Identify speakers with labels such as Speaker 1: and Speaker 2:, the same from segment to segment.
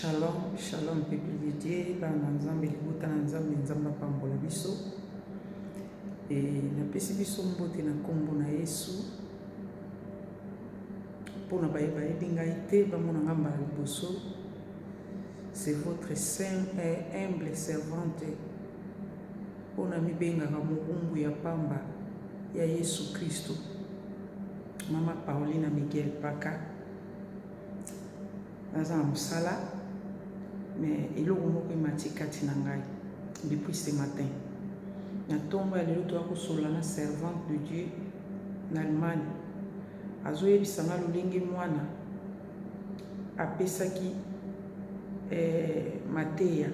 Speaker 1: Shalom, shalom, peuple de Dieu, bananzambe libuta nanzambe nzamba pambola biso. Et na pesi biso mbote na kombo na Yesu. Pona bayeba ebingai te bamona ngamba liboso. C'est votre saint et humble servante. Pona mibenga ka murumbu ya pamba ya Yesu Kristo. Mama Paulina Miguel Paka. Naza musala. Mais il y a un petit depuis ce matin. Il y a un servante de Dieu en Allemagne. Azoye bisanga lulingi mwana apesaki mateya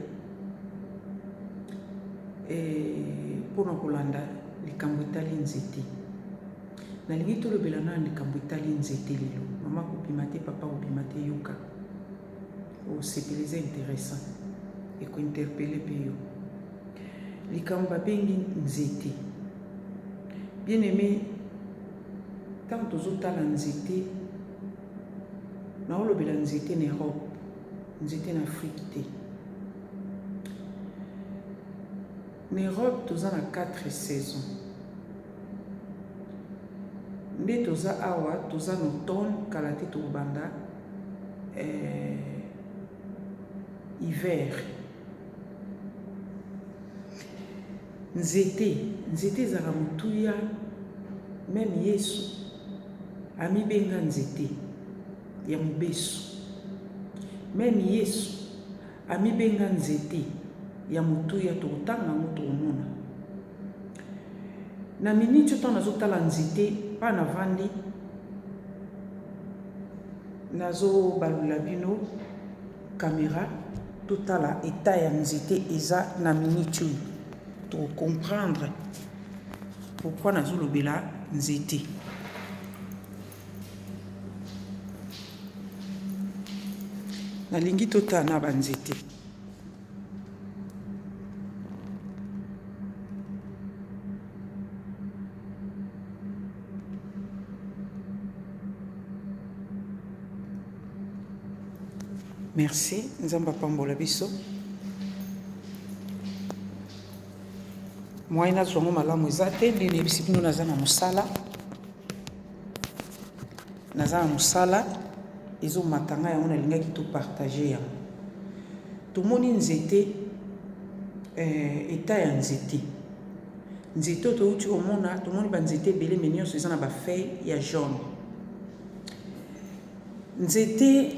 Speaker 1: pona kolanda likambo etali nzete. Nalingi tolobela na likambo etali nzete lelo. Mama kopima te, papa kopima te, yoka. C'est intéressant et qu'on interpelle Péyo. Les kamba bengi nzete. Bien aimé, tant que vous avez nzete, nous avons nzete en Europe, nzete en Afrique. En Europe, nous avons 4 saisons. Nous avons l'automne, kalate tobanda, hiver. Nzete zara mutuya même Yesu ami benga nzete ya mubesu. Même Yesu ami benga nzete ya mutuya totanga moto omona. Na minute to nazotala nzete pa na vandi nazo balula bino caméra totala état ya nzete eza na minute pour comprendre pourquoi nazo lobela nzete. Nalingi totala na ba nzete. Merci, nzamba pambola biso. Moi na zongo malamu ezate ndene bisipino nazana musala. Nazana musala ezo matanga ya ona linga ki to partager ya. Tomoni nzete eta ya nzete. Nzete to uti omona tomoni ba nzete belé menio ezana ba feuille ya jaune. Nzete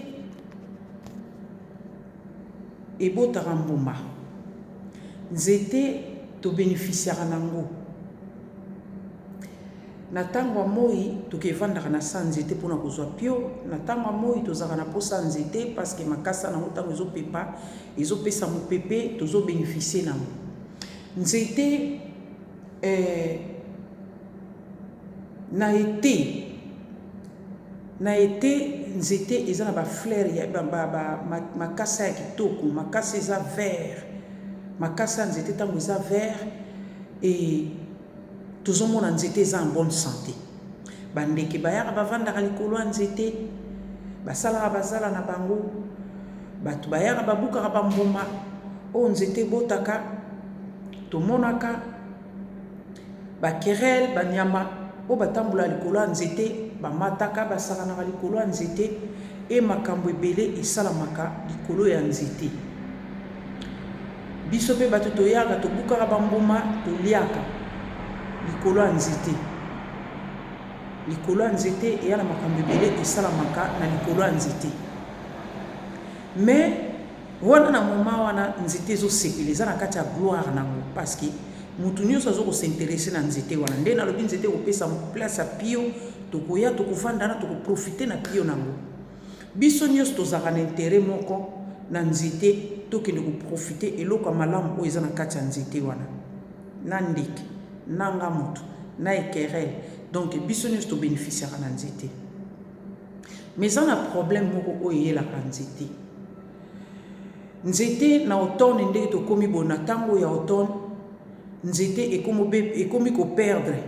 Speaker 1: ebotaka mbuma. Nzete to bénéficiera nango. Na tangwa moi to ke vandaka na sanzete pona kozwa pio, na tangwa moi to zaka na posa nzete parce que makasa na utango ezo pepa, ezo pesa mo pepe to zo bénéficier nango. Nzete na été nzete eza na ba fleur ya makasa ya kitoko, makasa eza vert. Makasa nzete tango eza vert et tozomona nzete eza en bonne santé. Bandeke bayaka bavandaka likolo ya nzete, basalaka bazala na bango, bato bayaka babukaka bambuma oyo nzete botaka, tomonaka bakerel banyama oyo batambola likolo ya nzete bamataka basakanaka likolo ya nzete e makambo ebele esalamaka likolo ya nzete. Biso pe bato toyaka tobukaka bambuma toliaka likolo ya nzete. Likolo ya nzete eya na makambo ebele esalamaka na likolo ya nzete. Mais wana na moma wana nzete ezosepela eza na kati ya gloire nango parce que mutu nyonso azokosinteresse na nzete wana nde nalobi nzete kopesa place ya pio tokoya tokofanda na tokoprofite na pio nango. Biso nyonso tozaka na intérêt moko na nzete tokende koprofite eloko ya malamu oyo eza na kati ya nzete wana. Na ndeke, na ngamutu, na ekerel. Donc biso nyonso tobénéficiaka na nzete. Mais eza na problème moko oyo eyelaka nzete. Nzete na automne ndenge tokomi bo na tango ya automne nzete ekomi ko perdre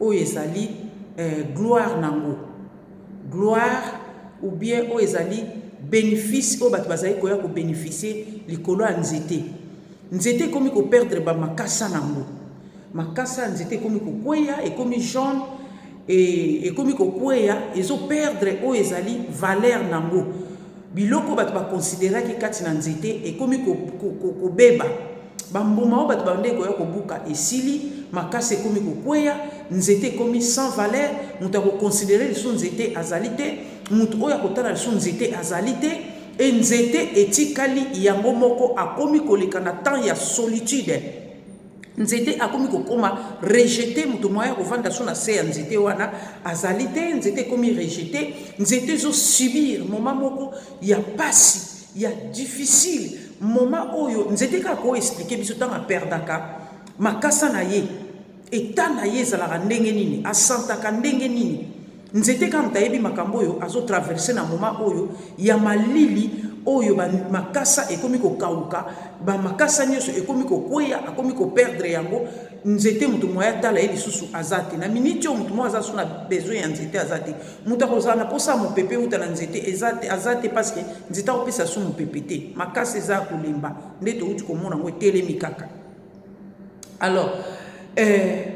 Speaker 1: oyo ezali gloire nango. Gloire ou bien oyo ezali bénéfice o bato bazali koya ko bénéficier likolo ya nzete. Nzete komi ko perdre ba makasa nango. Makasa nzete komi ko kweya et komi jaune et komi ko kweya ezo perdre o ezali valeur nango. Biloko bato ba considérer kati na nzete et komi ko beba. Bambuma o bato bande koya ko buka esili makasa komi ko kweya nzete komi sans valeur muta ko considérer les son nzete azalité mutu oya kotala son nzete azalité et nzete etikali yango moko akomi koleka na temps ya solitude nzete akomi kokoma rejeté mutu moya kovanda so na se ya nzete wana azalité nzete komi rejeté nzete zo subir moment moko ya pasi ya difficile moment oyo nzete ka ko expliquer biso tanga perdaka makasa na ye eta na ye ezalaka ndenge nini asantaka ndenge nini nzete kama tayebi makambo oyo azo traverser na moment oyo ya malili oyo makasa ekomi kokauka ba makasa nyonso ekomi kokweya akomi ko perdre yango nzete mutu moya tala ye lisusu azate na minute oyo mutu moya aza so na besoin ya nzete azate mutu akozala na posa mopepe uta na nzete azate parce que nzete akopesa so mopepe te makasa eza kolemba nde touti komona yango etelemi kaka. Alors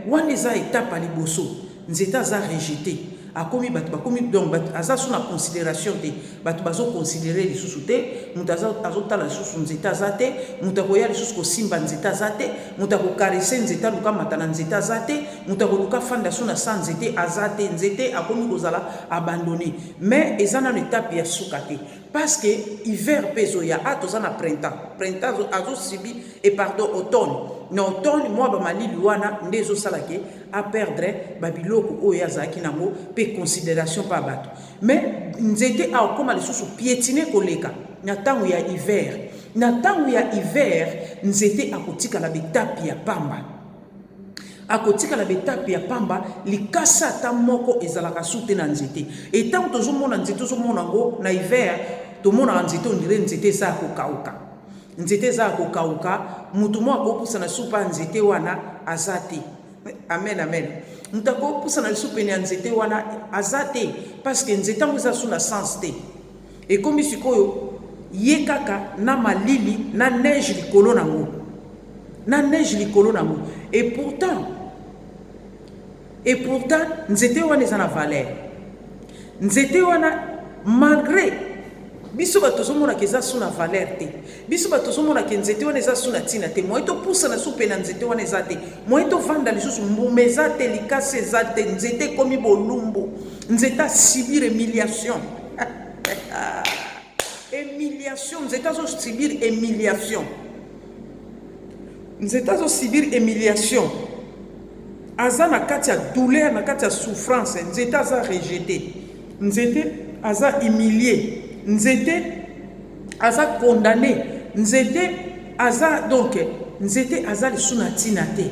Speaker 1: wana eza étape ya liboso nzete aza rejeté akomi bato bakomi donc bato aza so na considération te bato bazo considérer lisusu te mutu azotala lisusu nzete aza te mutu akoya lisusu kosimba nzete aza te mutu akokarese nzete aluka mata na nzete aza te mutu akoluka fanda so na sa nzete aza te nzete akomi kozala abandonné mais eza na étape ya suka te parce que hiver mpe ezoya toza na printemps azosibi et pardon automne na automne mwa bamalili wana nde ezosalaki aperdre babiloko oyo azalaki nango mpe considération pa bato mais nzete akoma lisusu piétine koleka na ntango ya hiver na ntango ya hiver nzete akotikala betape ya pamba akotikala betape ya pamba likasa ata moko ezalaka su te na nzete etango tozomona nzete tozomona ngo na hiver tomonaka nzete ondire nzete eza kokauka nzete eza kokauka mutu mo akopusa na supa nzete wana aza te amen amen mutu akopusa na lisusu pene ya nzete wana aza te parce que nzete yango eza su na sens te ekomi sikoyo ye kaka na malili na neige likolo nango na neige likolo nango et pourtant nzete wana eza na valeur nzete wana malgré biso bato tozomonaka eza su na valeur te biso bato tozomonaka nzete wana eza su na ntina te moye topusa na supe na nzete wana eza te moye tovanda lisusu mbuma eza te likasi eza te nzete ekomi bolumbu nzete asibir humiliation humiliation nzete azosibir humiliation nzete azosibir humiliation aza na kati ya douleur na kati ya souffrance nzete aza rejeté nzete aza humilié nzete aza condamné nzete aza donc nzete aza lisu na ntina te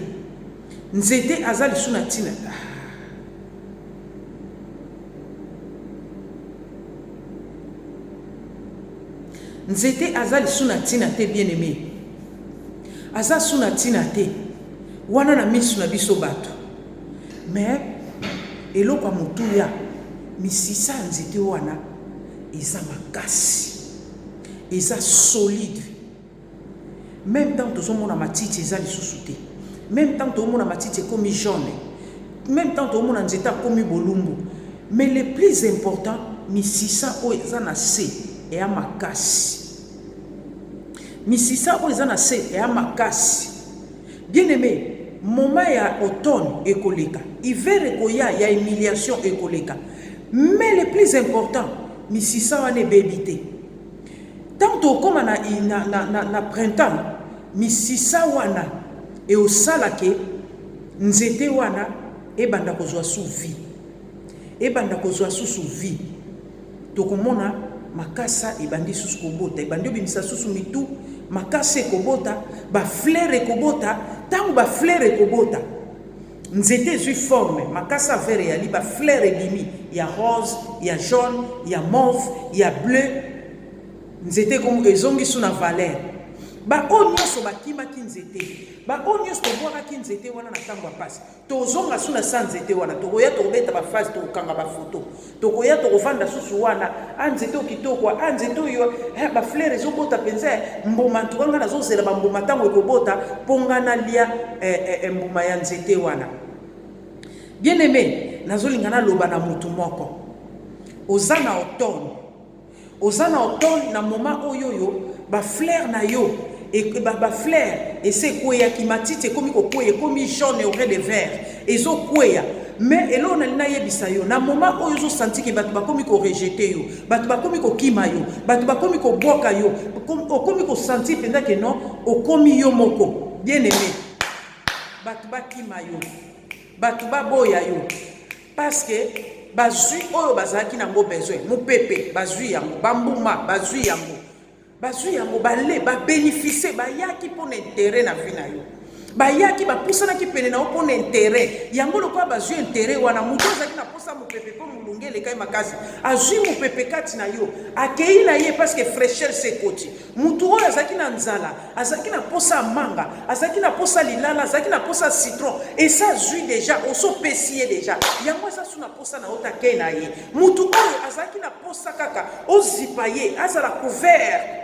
Speaker 1: nzete aza lisu na ntina nzete aza lisu na ntina te bien aimé aza su na ntina te wana na misu na biso bato mais eloko ya motuya misisa nzete wana eza makasi eza solide même temps tozomona matiti eza lisusu te même temps tozomona matiti ekomi jaune même temps tozomona nzete akomi bolumbu mais le plus important misisa oyo eza na se eya makasi misisa oyo eza na se eya makasi bien aimé moment ya automne ekoleka hiver ekoya ya humiliation ekoleka mais le plus important misisa wana ebebi te tant tokoma na printemps misisa wana eosalake nzete wana ebanda kozwa su vie ebanda kozwa susu vie tokomona makasa ebandi susu kobota ebandi obimisa susu mitu makasa ekobota bafleur ekobota ntango bafleur ekobota nzete ezwi forme makasa vert eyali bafleur ebimi ya rose ya jaune ya mauve ya bleu nzete ezongi su na valeur ba onyoso bakimaki nzete ba onyoso tobwakaki nzete wana na ntango ya pasi tozonga su na sa nzete wana tokoya tokobeta bafase tokokanga bafoto tokoya tokofanda susu wana nzete okitoko nzete oyo baflere ezobota mpenza mbuma ntukanga nazozela bambuma ntango ekobota mpo nga nalia mbuma ya nzete wana. Bien aimé, nazolinga naloba na mutu moko oza na automne na moment oyoyo baflere na yo baflere ese kweya kimatiti ekomi kokweya ekomi jaune aurait de vert ezokweya mais elo nalina yebisa yo na moment oyo ozosanti ke bato bakomi korejete yo bato bakomi kokima yo bato bakomi kobwaka yo okomi kosanti mpenza ke non okomi yo moko. Bien aimé, bato bakima yo bato baboya yo parce que bazui oyo bazalaki nango besoin mopepe bazui yango bambuma bazui yango bale babénéficie bayaki mpo na intérêt na vie na yo bayaki bapusanaki pene na yo mpo na intérêt yango lokola bazwi intérêt wana moto azalaki na posa mopepe mpo molunge elekai makasi azwi mopepe kati na yo akei na ye parce que fraîcheur sekoti moto oyo azalaki na nzala azalaki na posa manga azalaki na posa lilala azalaki na posa citron esa azwi deja osopesi ye deja yango eza su na posa na yo takei na ye moto oyo azalaki na posa kaka ozipa ye azala couvert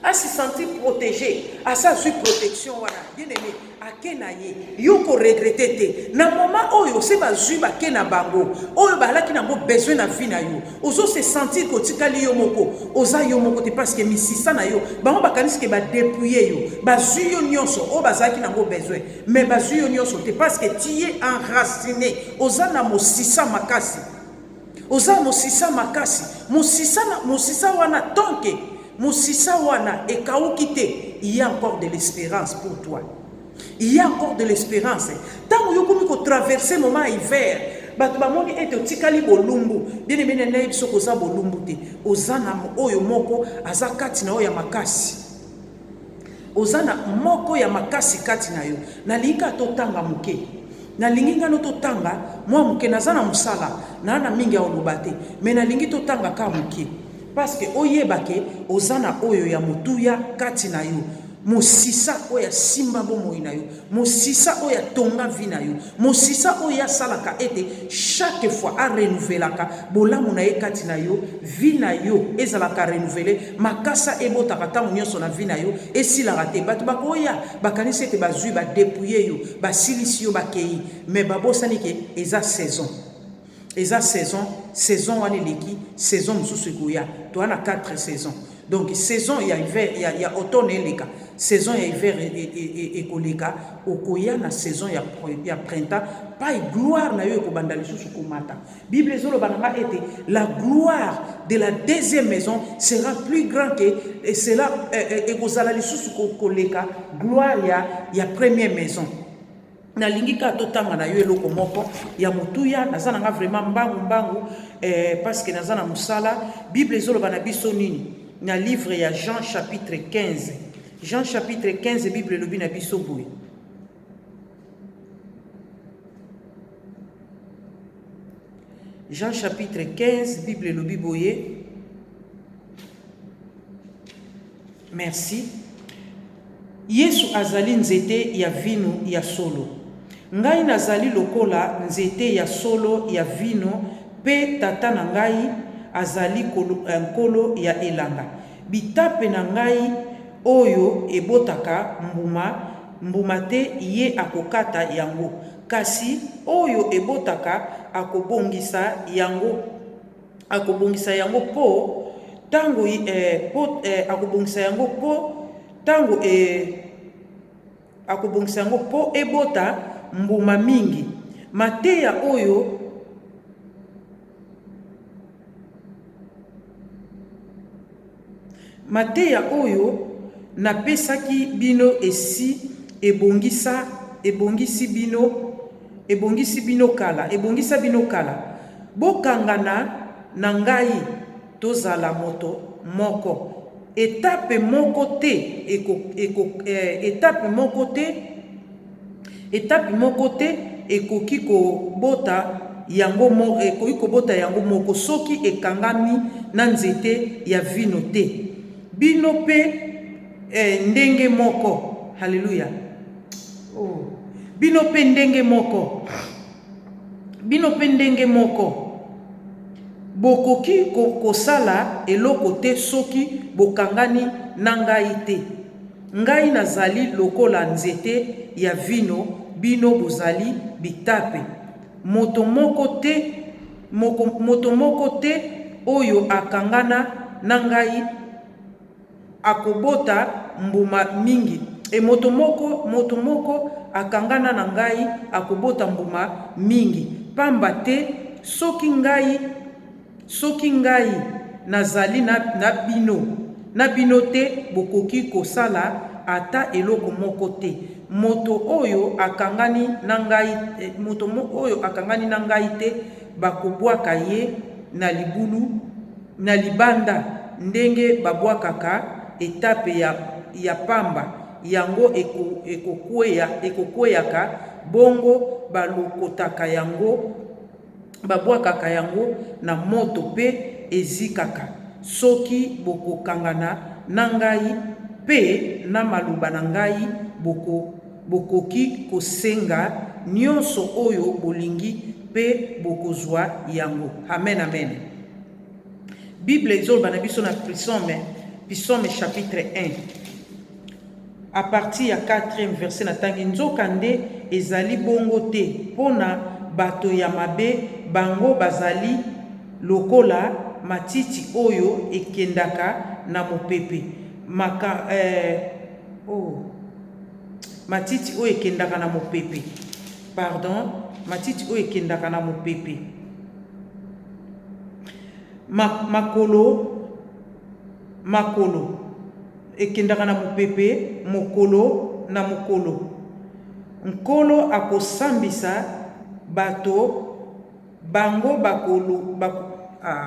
Speaker 1: à se sentir protégé, à sa protection, voilà. Bien aimé, à kenaye, yo ko regretter te. Na moment oyo se ba zui ba kena bango, oyo ba la ki na besoin na vie na yo. Ozo se sentir ko tikali yo moko, oza yo moko te parce que misisa na yo, bango ba kanisi ke ba dépouiller yo, ba zui yo nyonso, o ba za ki na besoin, mais ba zui yo nyonso te parce que tu es enraciné, oza na mosisa makasi. Oza mosisa makasi, mosisa wana tonke. Mosisa wana ekawukite, il y a encore de l'espérance pour toi. Il y a encore de l'espérance. Tant que vous traversez moment hiver, bato bamoni ete otikali bolumbu. Bien aimé na biso koza bolumbu te. Ozana oyo moko azakati na oya makasi. Ozana moko ya makasi kati na yo. Na linga totanga muke. Na lingi ngano totanga, moi muke nazana musala, na mingi ya olubate. Mais na lingi totanga ka muke. Parce que oyebake ozana oyo ya mutuya kati na yo mosisa oya simba bomo ina yo mosisa oya tonga vina yo mosisa oya salaka ete chaque fois a renouvelaka bolamu na ye kati na yo vina yo ezalaka renouveler makasa ebotaka tango nyonso na vina yo esilaka te bato bakoya bakanisi ete bazwi badepouye yo basilisi yo bakei mais babosani ke eza saison. Eza saison wana leki saison mususu ekoya to ana 4 saisons donc saison ya hiver ya automne eleka saison ya hiver ekoleka okoya na saison ya printemps pa gloire na yo ekobanda lisusu komata bible ezoloba nanga ete la gloire de la deuxième maison sera plus grand que et cela ekozala lisusu koleka gloire ya première maison. Na lingika totanga na yo eloko moko ya mutuya nazana nga vraiment mbangu parce que nazana musala bible ezoloba na biso nini na livre ya Jean chapitre 15 Jean chapitre 15 bible elobi na biso boye Jean chapitre 15 bible elobi boye merci Yesu azali nzete ya vino ya solo ngai nazali lokola nzete ya solo ya vino pe tata na ngai azali nkolo ya elanga bitape na ngai oyo ebotaka mbuma te ye akokata yango kasi oyo ebotaka akobongisa yango po tango akobongisa yango po ebota mbuma mingi mateya oyo napesaki bino esi ebongisa bino kala bokangana na ngai tozala moto moko etape moko te ekoki kobota yango moko soki ekangami na nzete ya vino te bino pe ndenge moko. Haleluya. Oh. Bino pe ndenge moko. Bino pe ndenge moko. Bokoki kosala eloko te soki bokangani na ngai te. Ngai nazali lokola nzete ya vino, bino bozali bitape. Moto moko te oyo akangana na ngai akobota mbuma mingi. Moto moko akangana na ngai akobota mbuma mingi. Pamba te soki ngai nazali na bino te, bokoki kosala ata eloko moko te. Moto oyo akangani na ngai te, bakobwaka ye na libanda ndenge babwakaka etape ya pamba. Yango ekokweyaka, bongo balokotaka yango, babwakaka yango na moto pe ezikaka. Soki bokokangana na ngai pe na maloba na ngai, bokoki kosenga nyonso oyo bolingi pe bokozwa yango. Amen, amen. Bible ezoloba na biso na Psaume chapitre 1 à partir ya 4e verset na tangi. Nzoka nde ezali bongo te pona bato ya mabe, bango bazali lokola matiti oyo ekendaka na mopepe. Matiti oyo ekendaka na mopepe. Pardon, matiti oyo ekendaka na mopepe. Makolo ekendaka na mopepe, mokolo na mokolo. Nkolo akosambisa bato bango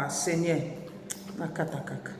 Speaker 1: Seigneur nakata kaka.